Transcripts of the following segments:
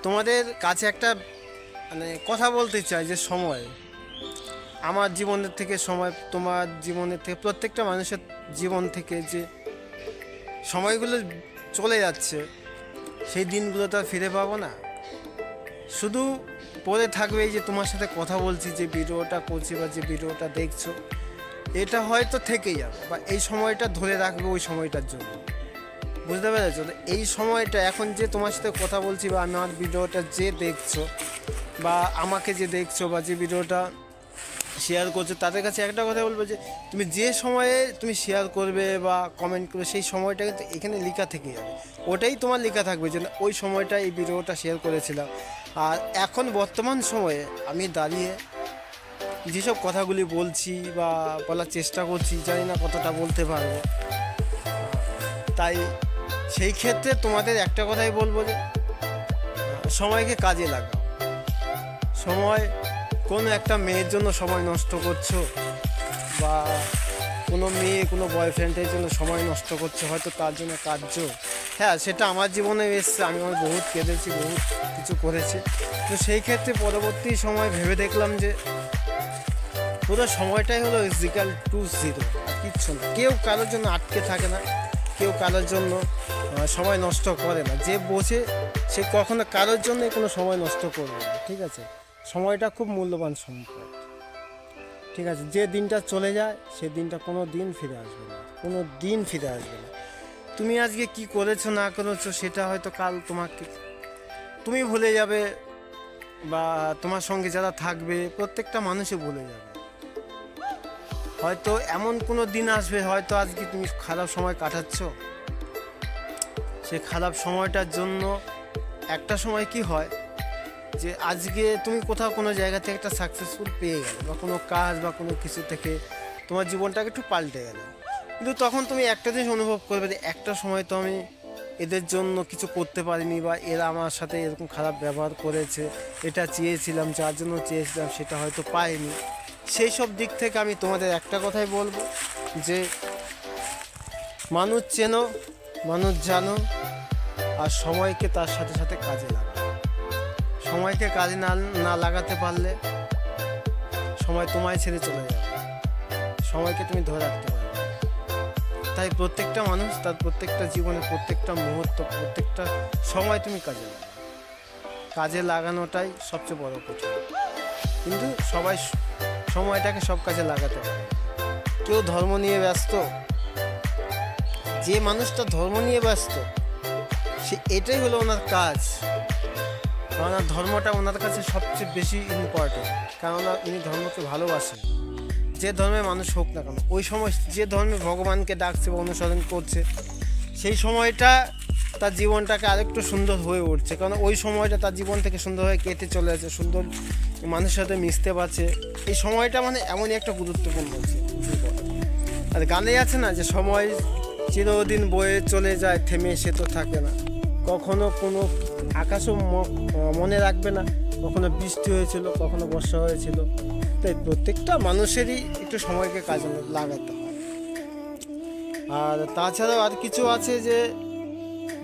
তোমাদের কাছে একটা কথা বলতে চাই যে সময় আমার জীবনের থেকে, সময় তোমার জীবনের থেকে, প্রত্যেকটা মানুষের জীবন থেকে যে সময়গুলো চলে যাচ্ছে, সেই দিনগুলো তো আর ফিরে পাবো না। শুধু পড়ে থাকবে এই যে তোমার সাথে কথা বলছি, যে ভিডিওটা করছি বা যে ভিডিওটা দেখছো, এটা হয়তো থেকেই যাবে, বা এই সময়টা ধরে রাখবে ওই সময়টার জন্য। বুঝতে পেরেছো? এই সময়টা এখন যে তোমার সাথে কথা বলছি, বা আমার ভিডিওটা যে দেখছো, বা আমাকে যে দেখছো, বা যে ভিডিওটা শেয়ার করছো, তাদের কাছে একটা কথা বলবো যে তুমি যে সময়ে তুমি শেয়ার করবে বা কমেন্ট করবে, সেই সময়টা কিন্তু এখানে লেখা থেকে যাবে। ওটাই তোমার লেখা থাকবে যে ওই সময়টা এই ভিডিওটা শেয়ার করেছিলাম। আর এখন বর্তমান সময়ে আমি দাঁড়িয়ে যেসব কথাগুলি বলছি বা বলার চেষ্টা করছি, জানি না কতটা বলতে পারবো। তাই সেই ক্ষেত্রে তোমাদের একটা কথাই বলবো যে সময়কে কাজে লাগাও। সময় কোনো একটা মেয়ের জন্য সময় নষ্ট করছো, বা কোনো মেয়ে কোনো বয়ফ্রেন্ডের জন্য সময় নষ্ট করছো, হয়তো তার জন্য কাঁদছো। হ্যাঁ, সেটা আমার জীবনে এসছে, আমি আমার বহুত কেঁদেছি, বহুত কিছু করেছি। তো সেই ক্ষেত্রে পরবর্তী সময় ভেবে দেখলাম যে পুরো সময়টাই হলো = 0, আর কিচ্ছু না। কেউ কারোর জন্য আটকে থাকে না, কেউ কারোর জন্য সময় নষ্ট করে না। যে বোঝে সে কখনো কারোর জন্য কোনো সময় নষ্ট করবে না। ঠিক আছে? সময়টা খুব মূল্যবান সম্পদ। ঠিক আছে? যে দিনটা চলে যায় সে দিনটা কোনো দিন ফিরে আসবে না, কোনো দিন ফিরে আসবে না। তুমি আজকে কি করেছো না করেছো সেটা হয়তো কাল তুমি ভুলে যাবে, বা তোমার সঙ্গে যারা থাকবে প্রত্যেকটা মানুষই ভুলে যাবে। হয়তো এমন কোনো দিন আসবে, হয়তো আজকে তুমি খারাপ সময় কাটাচ্ছ, সে খারাপ সময়টার জন্য একটা সময় কি হয় যে আজকে তুমি কোথাও কোনো জায়গা থেকে একটা সাকসেসফুল পেয়ে গেলে, বা কোনো কাজ বা কোনো কিছু থেকে তোমার জীবনটাকে একটু পাল্টে গেল, কিন্তু তখন তুমি একটা জিনিস অনুভব করবে যে একটা সময় তো আমি এদের জন্য কিছু করতে পারিনি, বা এরা আমার সাথে এরকম খারাপ ব্যবহার করেছে, এটা চেয়েছিলাম, যার জন্য চেয়েছিলাম সেটা হয়তো পাইনি। সেই সব দিক থেকে আমি তোমাদের একটা কথাই বলবো যে মানুষ চেনো, মানুষ জানো, আর সময়কে তার সাথে সাথে কাজে লাগাও। সময়কে কাজে না লাগাতে পারলে সময় তোমায় ছেড়ে চলে যাবে, সময়কে তুমি ধরে রাখতে পারবে। তাই প্রত্যেকটা মানুষ তার প্রত্যেকটা জীবনে প্রত্যেকটা মুহূর্ত, প্রত্যেকটা সময় তুমি কাজে লাগানোটাই সবচেয়ে বড় কঠিন। কিন্তু সবাই সময়টাকে সব কাজে লাগাতে পারে। কেউ ধর্ম নিয়ে ব্যস্ত, যে মানুষটা ধর্ম নিয়ে ব্যস্ত সে এটাই হলো ওনার কাজ, কারণ ধর্মটা ওনার কাছে সবচেয়ে বেশি ইম্পর্টেন্ট, কেননা উনি ধর্মকে ভালোবাসেন। যে ধর্মের মানুষ হোক না কেন, ওই সময় যে ধর্মে ভগবানকে ডাকছে বা অনুসরণ করছে, সেই সময়টা তার জীবনটাকে আরেকটু সুন্দর হয়ে উঠছে, কারণ ওই সময়টা তার জীবন থেকে সুন্দর হয়ে কেটে চলে যাচ্ছে, সুন্দর মানুষের সাথে মিশতে পারছে। এই সময়টা এমনই একটা গুরুত্বপূর্ণ জীবন। আর গানে আছে না যে সময় চিরদিন বয়ে চলে যায়, থেমে সে তো থাকে না, কখনো কোনো আকাশও মনে রাখবে না কখনো বৃষ্টি হয়েছিল, কখনো বর্ষা হয়েছিল। তাই প্রত্যেকটা মানুষেরই একটু সময়কে কাজে লাগাতে হয়। আর তাছাড়াও আর কিছু আছে যে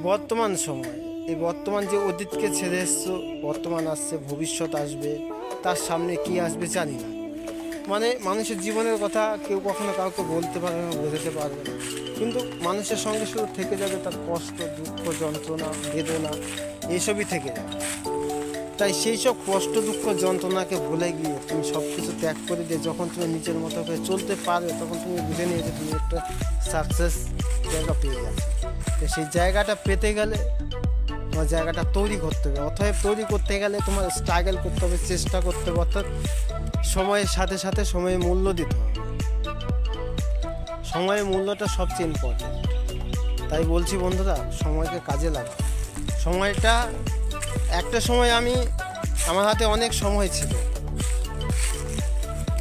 বর্তমান সময়, এই বর্তমান যে অতীতকে ছেড়ে এসছো, বর্তমান আসছে, ভবিষ্যৎ আসবে, তার সামনে কি আসবে জানি না। মানুষের জীবনের কথা কেউ কখনো কাউকে বলতে পারবে না, বোঝাতে পারবে না, কিন্তু মানুষের সঙ্গে শুধু থেকে যাবে তার কষ্ট, দুঃখ, যন্ত্রণা, বেদনা, এইসবই থেকে যাবে। তাই সেই সব কষ্ট, দুঃখ, যন্ত্রণাকে ভুলে গিয়ে তুমি সব কিছু ত্যাগ করে দিয়ে যখন তুমি নিজের মতো করে চলতে পারবে, তখন তুমি বুঝে নিয়ে যে তুমি একটা সাকসেস জায়গা পেয়ে গেছো। তো সেই জায়গাটা পেতে গেলে তোমার জায়গাটা তৈরি করতে হবে। অতএব তৈরি করতে গেলে তোমার স্ট্রাগল করতে হবে, চেষ্টা করতে হবে, অর্থাৎ সময়ের সাথে সাথে সময়ের মূল্য দিতে হবে। সময়ের মূল্যটা সবচেয়ে ইম্পর্টেন্ট। তাই বলছি বন্ধুরা, সময়কে কাজে লাগাও। সময়টা একটা সময় আমার হাতে অনেক সময় ছিল,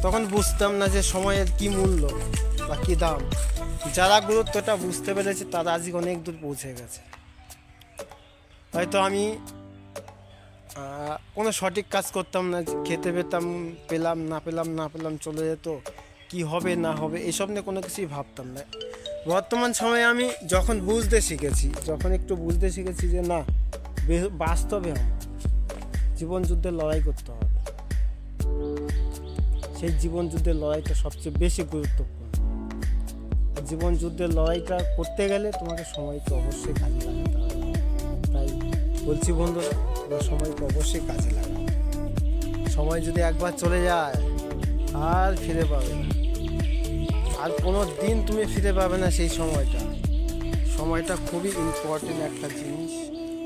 তখন বুঝতাম না যে সময়ের কি মূল্য বা কী দাম। যারা গুরুত্বটা বুঝতে পেরেছে তারা আজকে অনেক দূর পৌঁছে গেছে। হয়তো আমি কোনো সঠিক কাজ করতাম না, খেতে পেলাম না পেলাম চলে যেত, কি হবে না হবে এসব নিয়ে কোনো কিছুই ভাবতাম না। বর্তমান সময়ে আমি যখন একটু বুঝতে শিখেছি যে না, বাস্তবে আমার জীবন যুদ্ধের লড়াই করতে হবে। সেই জীবন যুদ্ধের লড়াইটা সবচেয়ে বেশি গুরুত্বপূর্ণ। আর জীবন যুদ্ধের লড়াইটা করতে গেলে তোমাকে সময়কে অবশ্যই কাজে লাগাতে হবে। তাই বলছি বন্ধুরা, তোমরা সময়কে অবশ্যই কাজে লাগাবে। সময় যদি একবার চলে যায় আর ফিরে পাবে না, আর কোনো দিন তুমি ফিরে পাবে না সেই সময়টা। সময়টা খুবই ইম্পর্টেন্ট একটা জিনিস,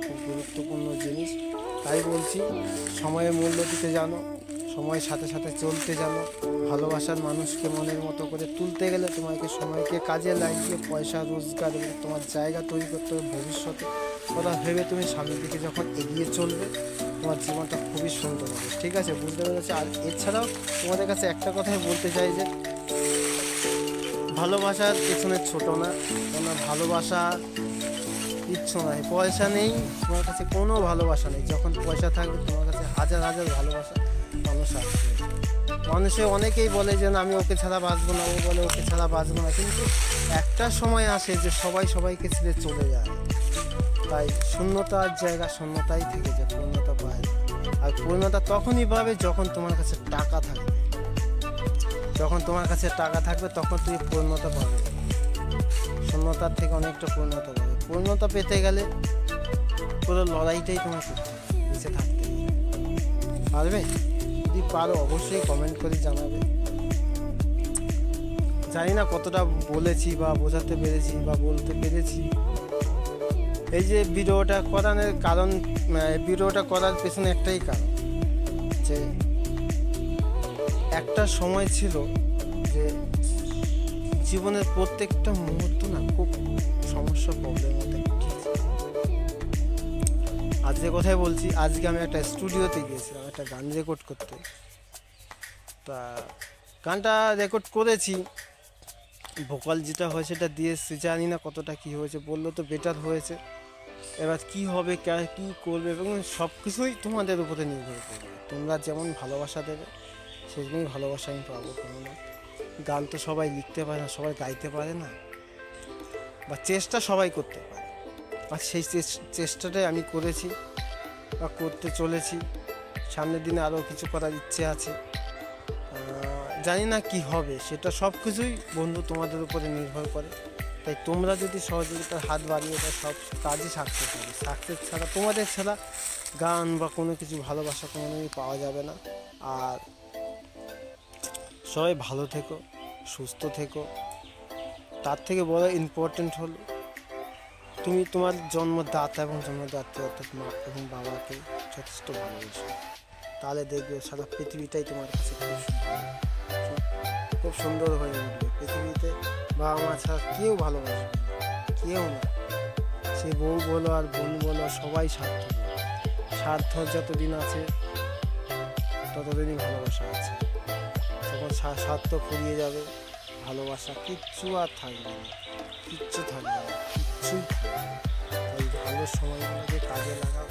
খুব গুরুত্বপূর্ণ জিনিস। তাই বলছি সময়ের মূল্য দিতে জানো, সময়ের সাথে সাথে চলতে জানো। ভালোবাসার মানুষকে মনের মতো করে তুলতে গেলে তোমাকে সময়কে কাজে লাগিয়ে পয়সা রোজগার এবং তোমার জায়গা তৈরি করতে হবে ভবিষ্যতে। কথা ভেবে তুমি সামনের দিকে যখন এগিয়ে চলবে, তোমার জীবনটা খুবই সুন্দর হবে। ঠিক আছে, বুঝতে পেরেছি। আর এছাড়াও তোমাদের কাছে একটা কথাই বলতে চাই যে ভালোবাসার পেছনে ছোট না, কেননা ভালোবাসা কিচ্ছু নাই। পয়সা নেই তোমার কাছে, কোনো ভালোবাসা নেই। যখন পয়সা থাকবে তোমার কাছে হাজার হাজার ভালোবাসা মানুষ আসবে। মানুষে অনেকেই বলে যে না আমি ওকে ছাড়া বাঁচবো না, ও বলে ওকে ছাড়া বাঁচবো না, কিন্তু একটা সময় আসে যে সবাই সবাইকে ছেড়ে চলে যায়। তাই শূন্যতার জায়গা শূন্যতাই থেকে যায়, পূর্ণতা পায় না। আর পূর্ণতা তখনই পাবে যখন তোমার কাছে টাকা থাকবে। যখন তোমার কাছে টাকা থাকবে তখন তুমি পূর্ণতা পাবে, শূন্যতার থেকে অনেকটা পূর্ণতা পাবে। পূর্ণতা পেতে গেলে পুরো লড়াইটাই তোমার করতে হবে, বেঁচে থাকতে পারবে। যদি পারো অবশ্যই কমেন্ট করে জানাবে। জানি না কতটা বলেছি বা বোঝাতে পেরেছি বা বলতে পেরেছি। এই যে ভিডিওটা করার কারণ, ভিডিওটা করার পেছনে একটাই কারণ যে একটা সময় ছিল যে জীবনের প্রত্যেকটা মুহূর্ত না খুব সমস্যা প্রবলেমের মধ্যে গিয়েছে। আজকে কথাই বলছি, আজকে আমি একটা স্টুডিওতে গিয়েছিলাম একটা গান রেকর্ড করতে। তা গানটা রেকর্ড করেছি, ভোকাল যেটা হয়েছে সেটা দিয়েছি, জানি না কতটা কী হয়েছে। বললো তো বেটার হয়েছে। এবার কী হবে, কী করবে এবং সব কিছুই তোমাদের উপরে নির্ভর করবে। তোমরা যেমন ভালোবাসা দেবে সেরকমই ভালোবাসা আমি পাবো। কেননা গান তো সবাই লিখতে পারে না, সবাই গাইতে পারে না, বা চেষ্টা সবাই করতে পারে। আর সেই চেষ্টাটাই আমি করেছি বা করতে চলেছি। সামনের দিনে আরও কিছু করার ইচ্ছে আছে, জানি না কি হবে সেটা। সব কিছুই বন্ধু তোমাদের উপরে নির্ভর করে। তাই তোমরা যদি সহযোগিতার হাত বাড়িয়ে দেয় সব কাজই সাকসেস হবে। সাকসেস ছাড়া, তোমাদের ছাড়া গান বা কোনো কিছু ভালোবাসা কোনোদিনই পাওয়া যাবে না। আর সবাই ভালো থেকো, সুস্থ থেকো। তার থেকে বড় ইম্পর্টেন্ট হলো তুমি তোমার জন্মদাতা এবং জন্মদাত্রী অর্থাৎ মা এবং বাবাকে যথেষ্ট ভালোবাসো। তাহলে দেখবে সারা পৃথিবীটাই তোমার কাছে খুব সুন্দর হয়ে উঠবে। পৃথিবীতে বাবা মা ছাড়া কেউ ভালোবাসবে না, কেউ না। সে বউ বলো আর বোন বলো, সবাই স্বার্থ। স্বার্থ যতদিন আছে ততদিনই ভালোবাসা আছে। যখন স্বার্থ ফুরিয়ে যাবে ভালোবাসা কিচ্ছু আর থাকবে না, কিচ্ছু থাকবে না, কিচ্ছুই থাকবে না। তাই ভালো সময়গুলোকে কাজে লাগাও।